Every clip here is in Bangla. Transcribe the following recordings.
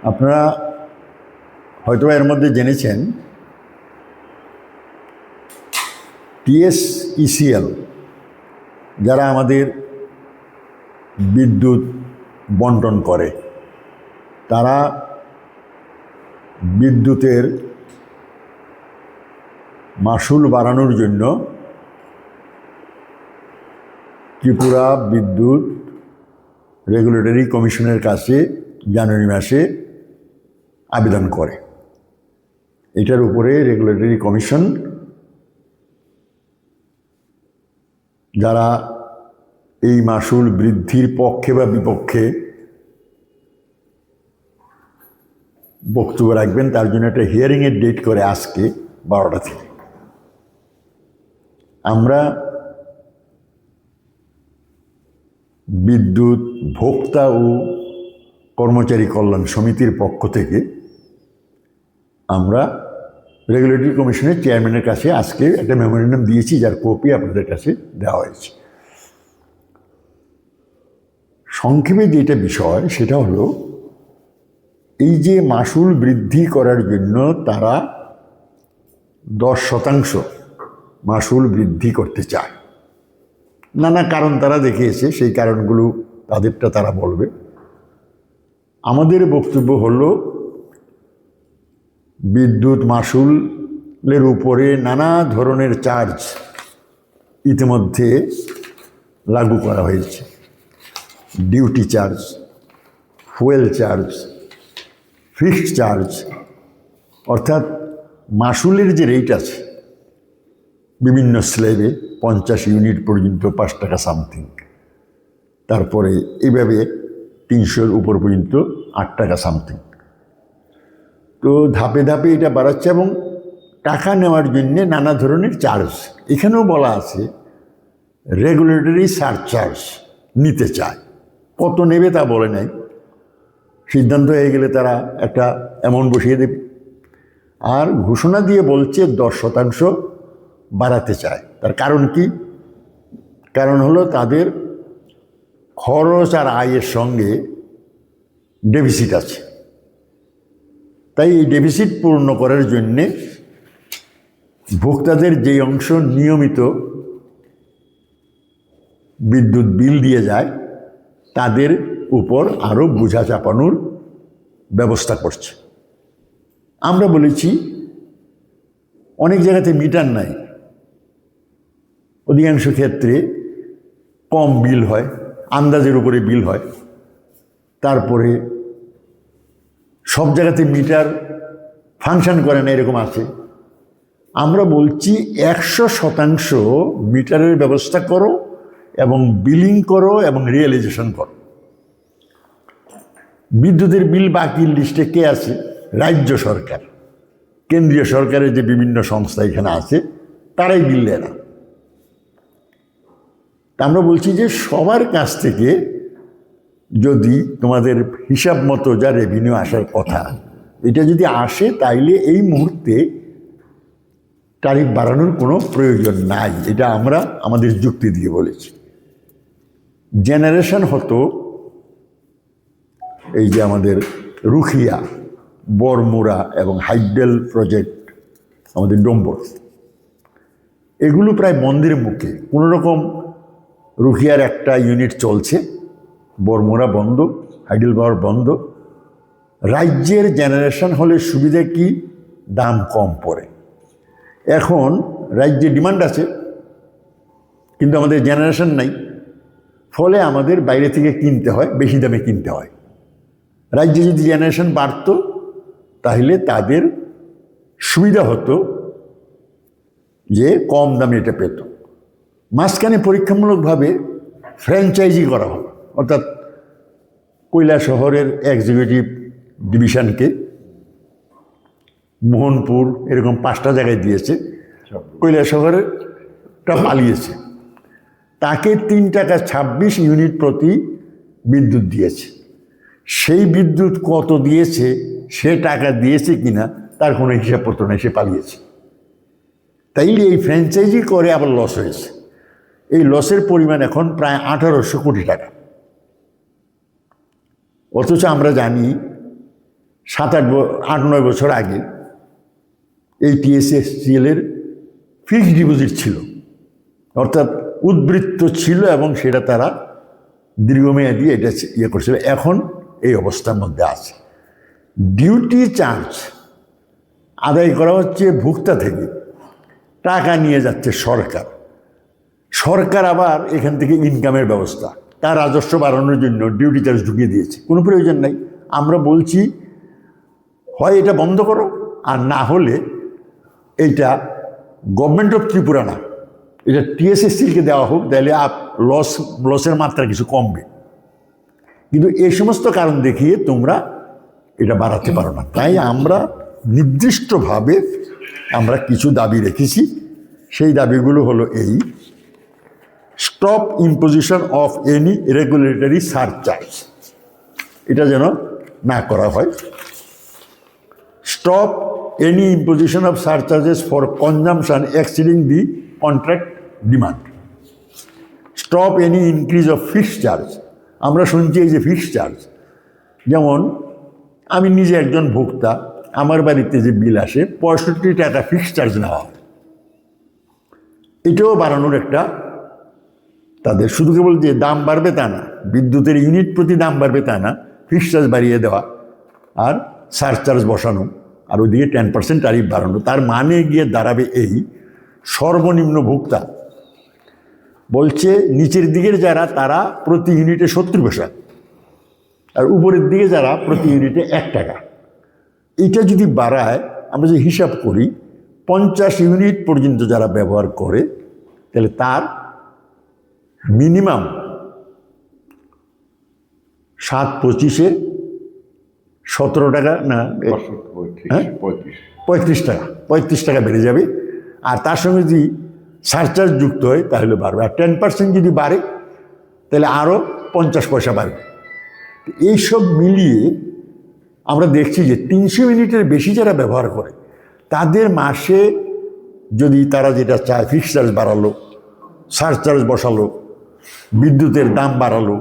আপনারা হয়তো এর মধ্যে জেনেছেন TSECL যারা আমাদের বিদ্যুৎ বন্টন করে, তারা বিদ্যুতের মাশুল বাড়ানোর জন্য ত্রিপুরা বিদ্যুৎ রেগুলেটরি কমিশনের কাছে জানুয়ারি মাসে আবেদন করে। এটার উপরে রেগুলেটরি কমিশন যারা এই মাশুল বৃদ্ধির পক্ষে বা বিপক্ষে বক্তব্য রাখবেন, তার জন্য একটা হিয়ারিংয়ের ডেট করে আজকে 12টা থেকে। আমরা বিদ্যুৎ ভোক্তা ও কর্মচারী কল্যাণ সমিতির পক্ষ থেকে আমরা রেগুলেটরি কমিশনের চেয়ারম্যানের কাছে আজকে একটা মেমোরেন্ডাম দিয়েছি, যার কপি আপনাদের কাছে দেওয়া হয়েছে। সংক্ষেপে যেটা বিষয় সেটা হলো, এই যে মাশুল বৃদ্ধি করার জন্য তারা 10% মাশুল বৃদ্ধি করতে চায়। নানা কারণ তারা দেখিয়েছে, সেই কারণগুলো তাদেরটা তারা বলবে। আমাদের বক্তব্য হলো, বিদ্যুৎ মাশুলের উপরে নানা ধরনের চার্জ ইতিমধ্যে লাগু করা হয়েছে। Duty charge, fuel charge, fixed charge, অর্থাৎ মাশুলের যে রেট আছে বিভিন্ন স্ল্যাবে 50 ইউনিট পর্যন্ত 5 টাকা সামথিং, তারপরে এইভাবে 300-র উপর পর্যন্ত 8 টাকা সামথিং। তো ধাপে ধাপে এটা বাড়াচ্ছে এবং টাকা নেওয়ার জন্যে নানা ধরনের চার্জ। এখানেও বলা আছে রেগুলেটরি সারচার্জ নিতে চায়। কত নেবে তা বলে নাই, সিদ্ধান্ত হয়ে গেলে তারা একটা অ্যামাউন্ট বসিয়ে দেবে। আর ঘোষণা দিয়ে বলছে 10% বাড়াতে চায়। তার কারণ কি? কারণ হলো তাদের খরচ আর আয়ের সঙ্গে ডেফিসিট আছে। তাই এই ডেফিসিট পূর্ণ করার জন্যে ভোক্তাদের যেই অংশ নিয়মিত বিদ্যুৎ বিল দিয়ে যায় তাদের উপর আরও বোঝা চাপানোর ব্যবস্থা করছে। আমরা বলেছি অনেক জায়গাতে মিটার নাই, অধিকাংশ ক্ষেত্রে কম বিল হয়, আন্দাজের উপরে বিল হয়। তারপরে সব জায়গাতে মিটার ফাংশন করে না, এরকম আছে। আমরা বলছি 100% মিটারের ব্যবস্থা করো এবং বিলিং করো এবং রিয়েলাইজেশন করো। বিদ্যুতের বিল বাকির লিস্টে কে আছে? রাজ্য সরকার, কেন্দ্রীয় সরকারের যে বিভিন্ন সংস্থা এখানে আছে তারাই বিল দেয় না। তা আমরা বলছি যে সবার কাছ থেকে যদি তোমাদের হিসাব মতো যা রেভিনিউ আসার কথা এটা যদি আসে, তাইলে এই মুহূর্তে তারিফ বাড়ানোর কোনো প্রয়োজন নাই। এটা আমরা আমাদের যুক্তি দিয়ে বলেছি। জেনারেশন হতো এই যে আমাদের রুখিয়া, বরমুরা এবং হাইডেল প্রজেক্ট, আমাদের ডম্বর, এগুলো প্রায় বন্ধের মুখে। কোনো রকম রুখিয়ার একটা ইউনিট চলছে, বরমুরা বন্ধ, হাইডেল পাওয়ার বন্ধ। রাজ্যের জেনারেশন হলে সুবিধা কি? দাম কম পড়ে। এখন রাজ্যে ডিমান্ড আছে কিন্তু আমাদের জেনারেশন নাই, ফলে আমাদের বাইরে থেকে কিনতে হয়, বেশি দামে কিনতে হয়। রাজ্যে যদি জেনারেশন বাড়ত তাহলে তাদের সুবিধা হতো যে কম দামে এটা পেত। মাঝখানে পরীক্ষামূলকভাবে ফ্র্যাঞ্চাইজি করা হলো, অর্থাৎ কৈলাসহরের এক্সিকিউটিভ ডিভিশনকে মোহনপুর এরকম 5টা জায়গায় দিয়েছে। কৈলাসহরেরটা পালিয়েছে, তাকে 3 টাকা 26 ইউনিট প্রতি বিদ্যুৎ দিয়েছে। সেই বিদ্যুৎ কত দিয়েছে, সে টাকা দিয়েছে কিনা তার কোনো হিসাবপত্র নেই, সে পালিয়েছে। তাইলে এই ফ্র্যাঞ্চাইজি করে আবার লস হয়েছে। এই লসের পরিমাণ এখন প্রায় 1800 কোটি টাকা। অথচ আমরা জানি 8-9 বছর আগে এই TSSCL-এর ফিক্সড ডিপোজিট ছিল, অর্থাৎ উদ্বৃত্ত ছিল এবং সেটা তারা দীর্ঘমেয়াদী এটা করছিল। এখন এই অবস্থার মধ্যে আছে। ডিউটি চার্জ আদায় করা হচ্ছে ভোক্তা থেকে, টাকা নিয়ে যাচ্ছে সরকার। সরকার আবার এখান থেকে ইনকামের ব্যবস্থা, তার রাজস্ব বাড়ানোর জন্য ডিউটি চার্জ ঢুকিয়ে দিয়েছে। কোনো প্রয়োজন নাই। আমরা বলছি হয় এটা বন্ধ করো, আর না হলে এইটা গভর্নমেন্ট অফ ত্রিপুরা না, এটা TSSCL-কে দেওয়া হোক, তাহলে লসের মাত্রা কিছু কমবে। কিন্তু এই সমস্ত কারণ দেখিয়ে তোমরা এটা বাড়াতে পারো না। তাই আমরা নির্দিষ্টভাবে আমরা কিছু দাবি রেখেছি। সেই দাবিগুলো হলো এই: stop imposition of any regulatory surcharge, এটা যেন না করা হয়। Stop any imposition of surcharges for consumption exceeding the contract demand. Stop any increase of fixed charge. আমরা শুনছি এই যে ফিক্সড চার্জ, যেমন আমি নিজে একজন ভোক্তা, আমার বাড়িতে যে বিল আসে 65 টাকা ফিক্সড চার্জ নেওয়া হয়। এটাও বাড়ানোর একটা তাদের, শুধু কেবল যে দাম বাড়বে তা না, বিদ্যুতের ইউনিট প্রতি দাম বাড়বে তা না, ফিক্সড চার্জ বাড়িয়ে দেওয়া আর সারচার্জ বসানো, আর ওইদিকে 10% ট্যারিফ বাড়ানো। তার মানে গিয়ে দাঁড়াবে এই: সর্বনিম্ন ভোক্তা বলছে নিচের দিকের যারা তারা প্রতি ইউনিটে 70 পয়সা, আর উপরের দিকে যারা প্রতি ইউনিটে 1 টাকা। এটা যদি বাড়ায়, আমরা যে হিসাব করি 50 ইউনিট পর্যন্ত যারা ব্যবহার করে, তাহলে তার মিনিমাম 7-25-এ 17 টাকা না 35 টাকা বেড়ে যাবে। আর তার সঙ্গে যদি সারচার্জ যুক্ত হয় তাহলে বাড়বে। আর 10% যদি বাড়ে তাহলে আরও 50 পয়সা বাড়বে। এইসব মিলিয়ে আমরা দেখছি যে 300 ইউনিটের বেশি যারা ব্যবহার করে তাদের মাসে যদি তারা যেটা চায়, ফিক্সড চার্জ বাড়ালো, সারচার্জ বসালো, বিদ্যুতের দাম বাড়ালো,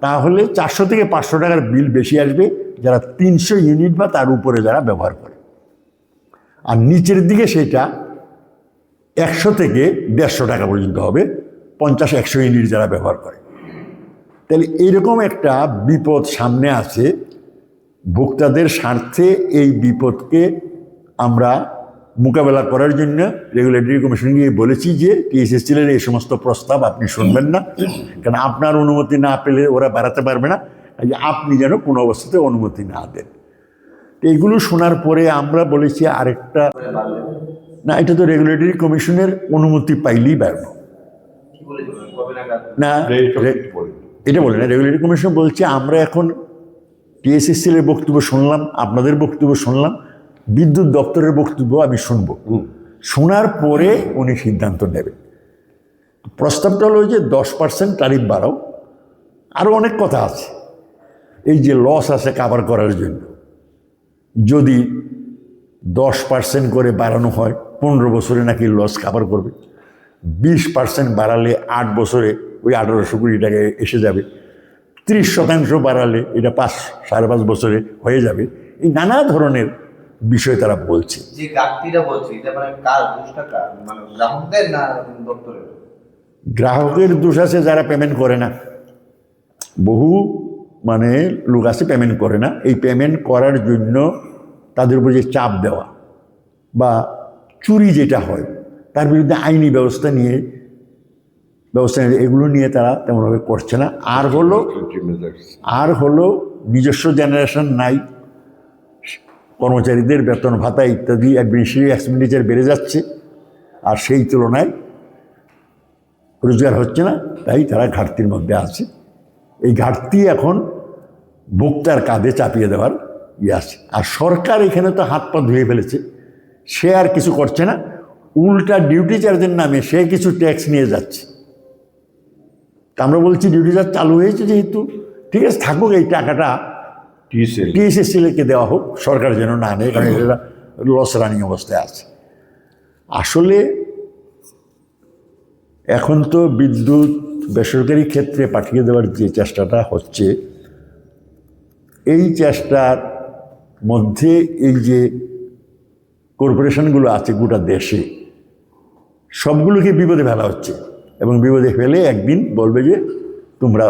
তাহলে 400 থেকে 500 টাকার বিল বেশি আসবে যারা 300 ইউনিট বা তার উপরে যারা ব্যবহার করে। আর নিচের দিকে সেটা 100 থেকে 150 টাকা পর্যন্ত হবে 50-100 ইউনিট যারা ব্যবহার করে। তাহলে এইরকম একটা বিপদ সামনে আছে। ভোক্তাদের স্বার্থে এই বিপদকে আমরা মোকাবেলা করার জন্য রেগুলেটরি কমিশনকে বলেছি যে TSSCL-এর এই সমস্ত প্রস্তাব আপনি শুনবেন না, কারণ আপনার অনুমতি না পেলে ওরা বাড়াতে পারবে না। আপনি যেন কোনো অবস্থাতে অনুমতি না দেন। এইগুলো শোনার পরে আমরা বলেছি আরেকটা, না এটা তো রেগুলেটরি কমিশনের অনুমতি পাইলেই বাড়বে না, এটা বলে না। রেগুলেটরি কমিশন বলছে আমরা এখন TSSCL-এর বক্তব্য শুনলাম, আপনাদের বক্তব্য শুনলাম, বিদ্যুৎ দপ্তরের বক্তব্য আমি শুনব, শোনার পরে উনি সিদ্ধান্ত নেবেন। প্রস্তাবটা হলো যে 10% ট্যারিফ বাড়াও। আরও অনেক কথা আছে, এই যে লস আছে কাভার করার জন্য যদি 10% করে বাড়ানো হয়, 15 বছরে নাকি লস কাভার করবে। 20% বাড়ালে 8 বছরে ওই 1800 কোটি টাকা এসে যাবে। 30% বাড়ালে এটা 5-5.5 বছরে হয়ে যাবে। এই নানা ধরনের বিষয় তারা বলছে। যে ঘাটতিটা বলছে, এটা মানে কার দোষটা, কার মানে গ্রাহকদের না দপ্তরের? গ্রাহকের দোষ আছে যারা পেমেন্ট করে না। বহু মানে লোক আছে পেমেন্ট করে না। এই পেমেন্ট করার জন্য তাদের উপর যে চাপ দেওয়া বা চুরি যেটা হয় তার বিরুদ্ধে আইনি ব্যবস্থা নিয়ে এগুলো নিয়ে তারা তেমনভাবে করছে না। আর হলো নিজস্ব জেনারেশন নাই, কর্মচারীদের বেতন ভাতা ইত্যাদি অ্যাডমিনিস্ট্রেটিভ এক্সপেন্ডিচার বেড়ে যাচ্ছে, আর সেই তুলনায় রোজগার হচ্ছে না, তাই তারা ঘাটতির মধ্যে আছে। এই ঘাটতি এখন ভোক্তার কাঁধে চাপিয়ে দেওয়ার আছে। আর সরকার এখানে তো হাত পা ধুয়ে ফেলেছে, সে আর কিছু করছে না, উল্টা ডিউটি চার্জের নামে সে কিছু ট্যাক্স নিয়ে যাচ্ছে। আমরা বলছি ডিউটি চার্জ চালু হয়েছে যেহেতু, ঠিক আছে থাকুক, এই টাকাটা TSSCL-কে দেওয়া হোক, সরকার যেন না নেয়, কারণ এটা লস রানিং অবস্থায় আছে। আসলে এখন তো বিদ্যুৎ বেসরকারি ক্ষেত্রে পাঠিয়ে দেওয়ার যে চেষ্টাটা হচ্ছে, এই চেষ্টার মধ্যে এই যে কর্পোরেশনগুলো আছে গোটা দেশে সবগুলোকে বিপদে ফেলা হচ্ছে এবং বিপদে ফেলে একদিন বলবে যে তোমরা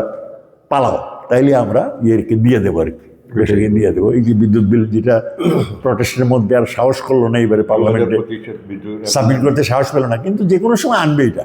পালাও, তাইলে আমরা ইয়েকে দিয়ে দেবো আর কি, দেশকে দিয়ে দেবো। এই যে বিদ্যুৎ বিল যেটা প্রটেস্টের মধ্যে আর সাহস করলো না, এবারে পার্লামেন্টে সাবমিট করতে সাহস পেল না, কিন্তু যে কোনো সময় আনবে এটা।